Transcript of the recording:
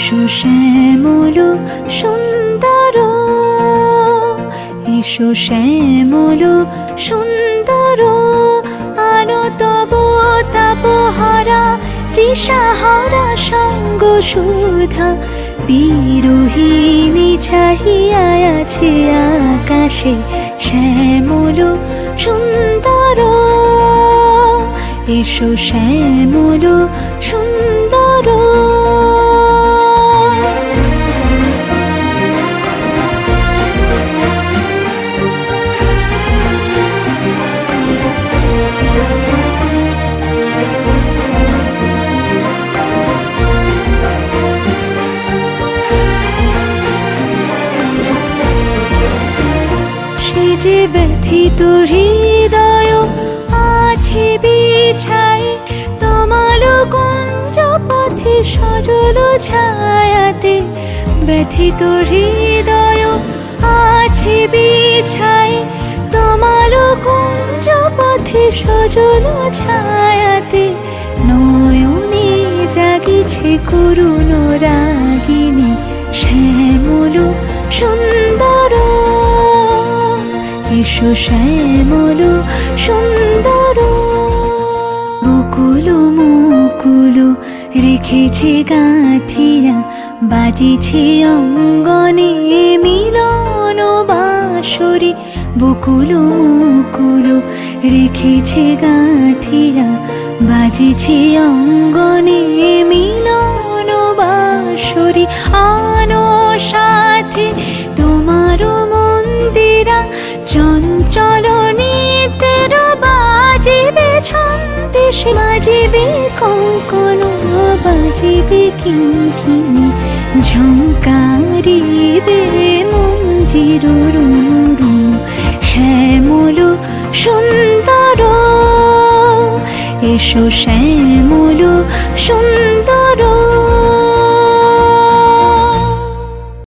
এসো শ্যামল সুন্দর, এসো শ্যামল সুন্দর, আলো তব তাপহারা তৃষাহারা সঙ্গ সুধা। বিরোহিণী চাহিয়া আছে আকাশে শ্যামল সুন্দর, এসো শ্যামল সুন্দর। সে যে ব্যথিত হৃদয় আছে বিছাই, তমাল কুঞ্জ পথে সজল ছায়াতে। ব্যথিত হৃদয় আছে বিছাই, তমাল কুঞ্জ পথে সজল ছায়াতে। নয়নে জাগিছে করুণ রাগিনী শ্যামল সুন্দর, এসো শ্যামল সুন্দর। বকুল মুকুল রেখেছে গাঁথিয়া, বাজিছে অঙ্গনে মিলন বাঁশরি। বকুল মুকুল রেখেছে গাঁথিয়া, বাজিছে অঙ্গনে মিলন বাঁশরি। আনো সাথে তোমার মন্দিরা, চঞ্চল নিতের বাজিবে ছন্দেশে। বাজিবে কঙ্কণ, বাজিবে কিঙ্কিণী, ঝঙ্কারিবে মঞ্জির রুনু। শ্যামল সুন্দর, এসো শ্যামল সুন্দর।